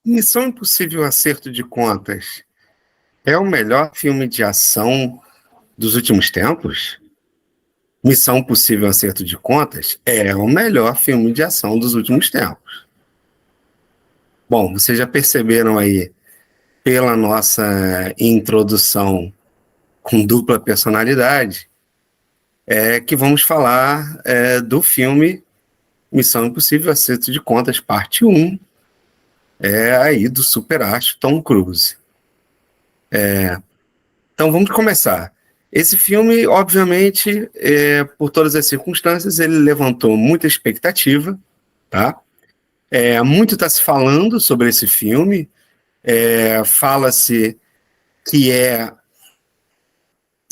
Missão Impossível Acerto de Contas é o melhor filme de ação dos últimos tempos? Missão Impossível Acerto de Contas é o melhor filme de ação dos últimos tempos. Bom, vocês já perceberam aí pela nossa introdução com dupla personalidade, que vamos falar do filme Missão Impossível Acerto de Contas, parte 1, aí do superastro Tom Cruise. Então vamos começar. Esse filme, obviamente, por todas as circunstâncias, ele levantou muita expectativa, tá? Muito está se falando sobre esse filme. Fala-se que é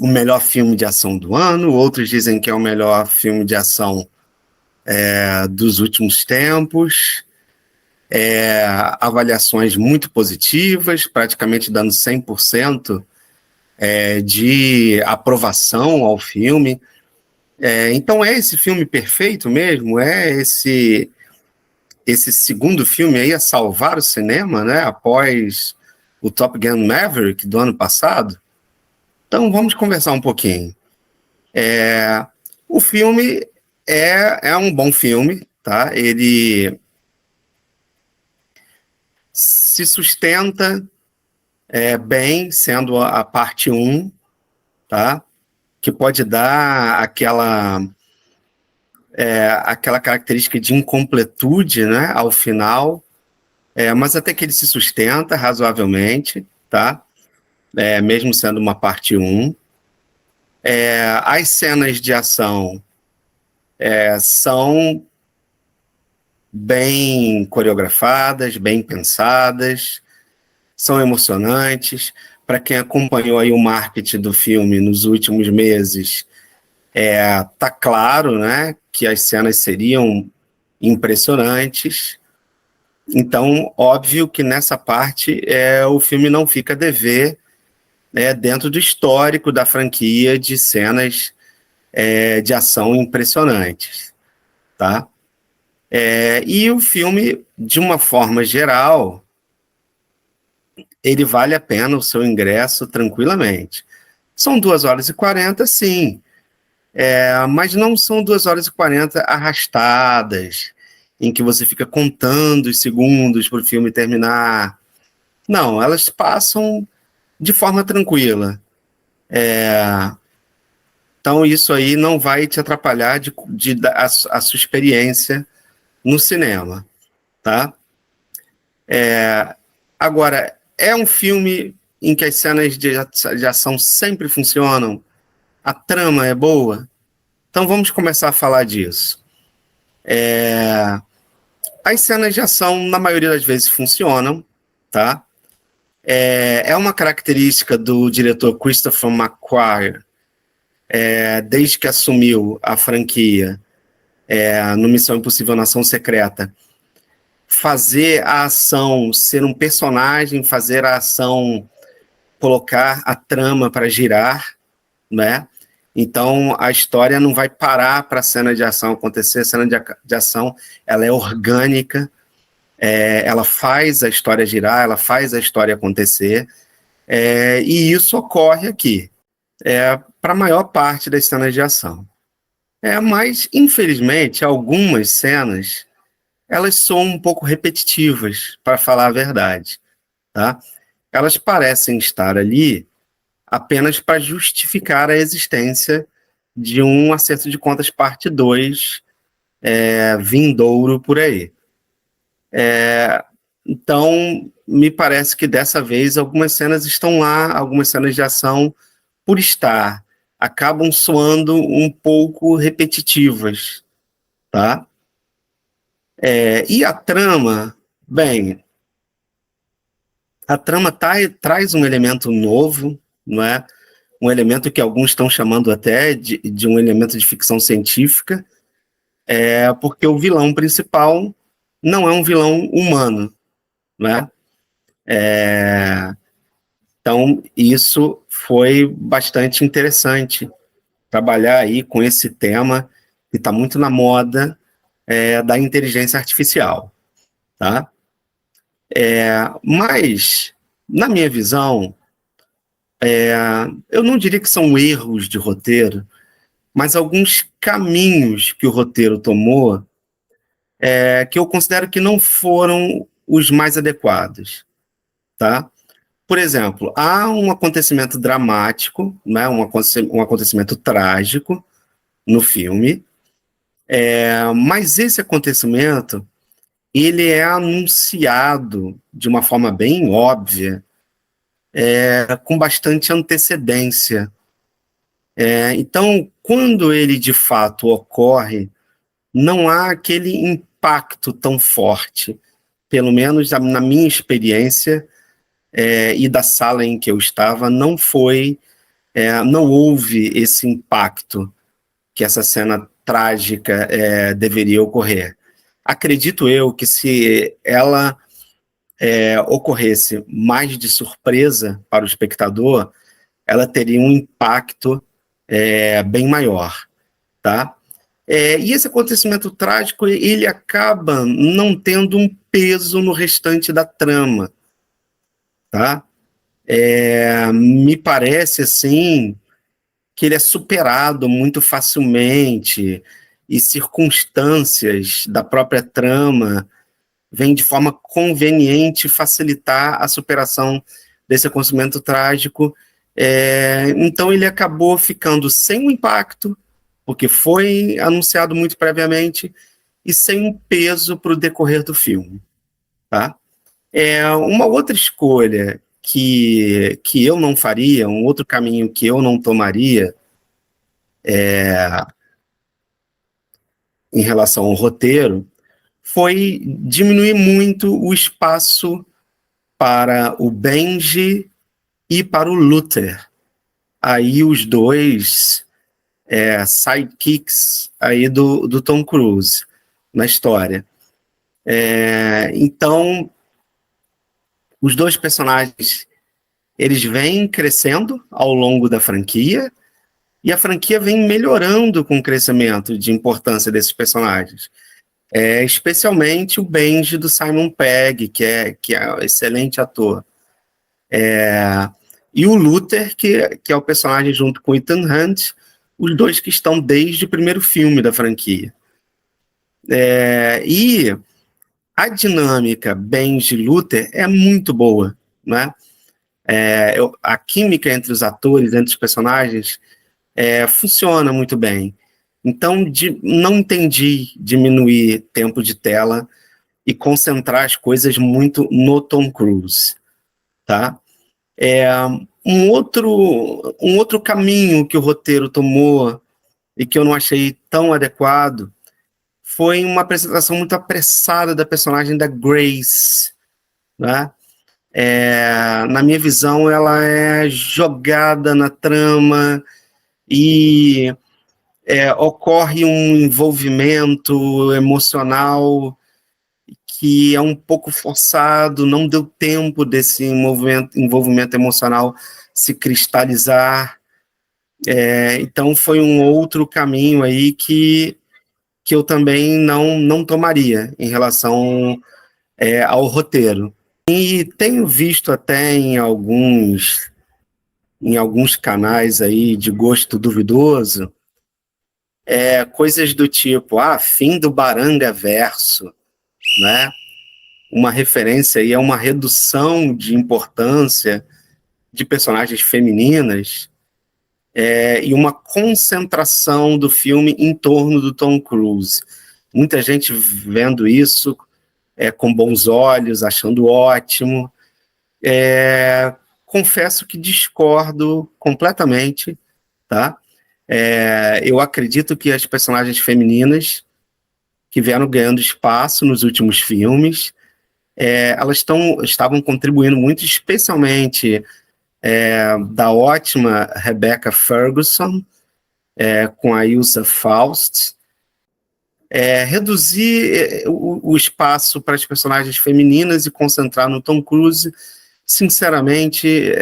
o melhor filme de ação do ano, outros dizem que é o melhor filme de ação dos últimos tempos. Avaliações muito positivas, praticamente dando 100% de aprovação ao filme. Então é esse filme perfeito mesmo? É esse segundo filme aí a salvar o cinema, né? Após o Top Gun Maverick do ano passado? Então vamos conversar um pouquinho. O filme é um bom filme, tá? Ele se sustenta bem, sendo a parte 1, tá? Que pode dar aquela característica de incompletude, né, ao final, mas até que ele se sustenta razoavelmente, tá? Mesmo sendo uma parte 1. As cenas de ação são bem coreografadas, bem pensadas, são emocionantes. Para quem acompanhou aí o marketing do filme nos últimos meses, tá claro, né, que as cenas seriam impressionantes. Então, óbvio que nessa parte o filme não fica a dever, dentro do histórico da franquia de cenas de ação impressionantes, tá? E o filme, de uma forma geral, ele vale a pena o seu ingresso tranquilamente. São 2 horas e 40, sim, mas não são 2 horas e 40 arrastadas, em que você fica contando os segundos para o filme terminar. Não, elas passam de forma tranquila. Então isso aí não vai te atrapalhar a sua experiência no cinema, tá? Agora, é um filme em que as cenas de ação sempre funcionam, a trama é boa, então vamos começar a falar disso. As cenas de ação, na maioria das vezes, funcionam, tá? É uma característica do diretor Christopher McQuarrie, desde que assumiu a franquia no Missão Impossível Nação Secreta, fazer a ação ser um personagem, fazer a ação colocar a trama para girar, né? Então a história não vai parar para a cena de ação acontecer. A cena de ação ela é orgânica, ela faz a história girar, ela faz a história acontecer, e isso ocorre aqui para a maior parte das cenas de ação. Mas infelizmente algumas cenas elas são um pouco repetitivas, para falar a verdade, tá? Elas parecem estar ali apenas para justificar a existência de um Acerto de Contas parte 2 vindouro por aí. Então, me parece que dessa vez algumas cenas estão lá, algumas cenas de ação, por estar, acabam soando um pouco repetitivas, tá? E a trama, bem, a trama traz um elemento novo, não é? Um elemento que alguns estão chamando até de um elemento de ficção científica, porque o vilão principal não é um vilão humano, né? Então, isso foi bastante interessante, trabalhar aí com esse tema que está muito na moda da inteligência artificial, tá? Mas, na minha visão, eu não diria que são erros de roteiro, mas alguns caminhos que o roteiro tomou que eu considero que não foram os mais adequados, tá? Por exemplo, há um acontecimento dramático, né, um acontecimento trágico no filme, mas esse acontecimento ele é anunciado de uma forma bem óbvia, com bastante antecedência. Então, quando ele de fato ocorre, não há aquele impacto tão forte, pelo menos na minha experiência e da sala em que eu estava, não houve esse impacto que essa cena trágica deveria ocorrer. Acredito eu que se ela ocorresse mais de surpresa para o espectador, ela teria um impacto bem maior, tá? E esse acontecimento trágico, ele acaba não tendo um peso no restante da trama, tá? Me parece, assim, que ele é superado muito facilmente e circunstâncias da própria trama vêm de forma conveniente facilitar a superação desse acontecimento trágico. Então ele acabou ficando sem um impacto, porque foi anunciado muito previamente, e sem um peso para o decorrer do filme. Tá? Uma outra escolha que eu não faria, um outro caminho que eu não tomaria em relação ao roteiro, foi diminuir muito o espaço para o Benji e para o Luther. Aí os dois sidekicks aí do Tom Cruise na história. Então, os dois personagens, eles vêm crescendo ao longo da franquia, e a franquia vem melhorando com o crescimento de importância desses personagens. Especialmente o Benji do Simon Pegg, que é um excelente ator. E o Luther, que é o personagem junto com o Ethan Hunt, os dois que estão desde o primeiro filme da franquia. E a dinâmica Benji-Luther é muito boa, né? A química entre os atores, entre os personagens, funciona muito bem. Então, não entendi diminuir tempo de tela e concentrar as coisas muito no Tom Cruise, tá? Um outro caminho que o roteiro tomou e que eu não achei tão adequado foi uma apresentação muito apressada da personagem da Grace, né? Na minha visão, ela é jogada na trama e ocorre um envolvimento emocional que é um pouco forçado, não deu tempo desse envolvimento emocional se cristalizar. Então foi um outro caminho aí que eu também não tomaria em relação ao roteiro. E tenho visto até em alguns canais aí de gosto duvidoso, coisas do tipo, fim do Baranga Verso, né? Uma referência aí a uma redução de importância de personagens femininas e uma concentração do filme em torno do Tom Cruise. Muita gente vendo isso com bons olhos, achando ótimo. Confesso que discordo completamente, tá? Eu acredito que as personagens femininas que vieram ganhando espaço nos últimos filmes, elas estavam contribuindo muito, especialmente da ótima Rebecca Ferguson, com a Ilsa Faust. Reduzir o espaço para as personagens femininas e concentrar no Tom Cruise, sinceramente,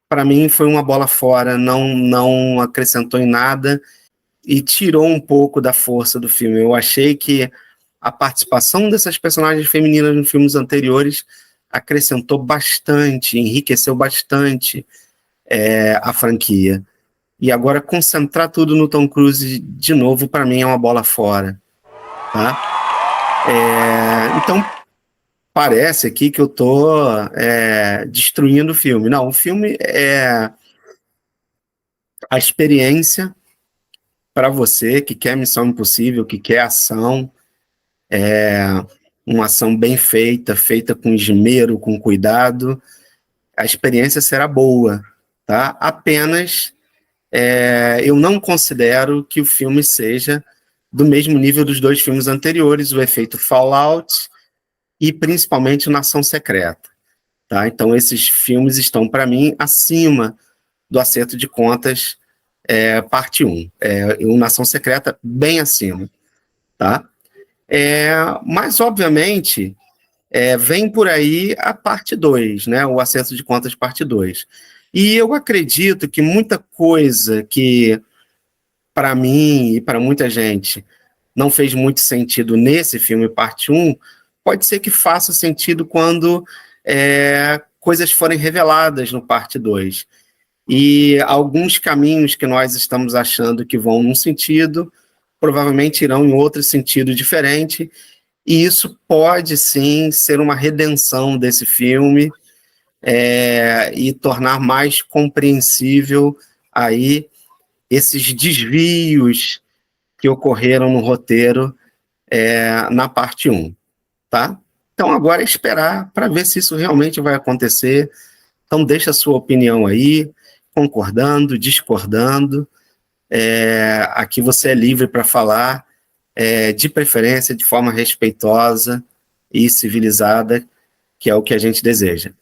para mim foi uma bola fora, não acrescentou em nada e tirou um pouco da força do filme. Eu achei que a participação dessas personagens femininas nos filmes anteriores acrescentou bastante, enriqueceu bastante a franquia. E agora concentrar tudo no Tom Cruise de novo, para mim, é uma bola fora. Tá? Então, parece aqui que eu estou destruindo o filme. Não, o filme é a experiência para você que quer Missão Impossível, que quer ação, uma ação bem feita, feita com esmero, com cuidado. A experiência será boa, tá? Apenas eu não considero que o filme seja do mesmo nível dos dois filmes anteriores, o efeito Fallout e principalmente Nação Secreta. Tá? Então, esses filmes estão, para mim, acima do Acerto de Contas, parte 1. O Nação Secreta, bem acima. Tá? Mas, obviamente, vem por aí a parte 2, né? O Acerto de Contas, parte 2. E eu acredito que muita coisa que, para mim e para muita gente, não fez muito sentido nesse filme, parte 1, pode ser que faça sentido quando coisas forem reveladas no parte 2. E alguns caminhos que nós estamos achando que vão num sentido, provavelmente irão em outro sentido diferente, e isso pode, sim, ser uma redenção desse filme e tornar mais compreensível aí esses desvios que ocorreram no roteiro na parte 1, tá? Então agora é esperar para ver se isso realmente vai acontecer. Então deixa a sua opinião aí, concordando, discordando. Aqui você é livre para falar, de preferência de forma respeitosa e civilizada, que é o que a gente deseja.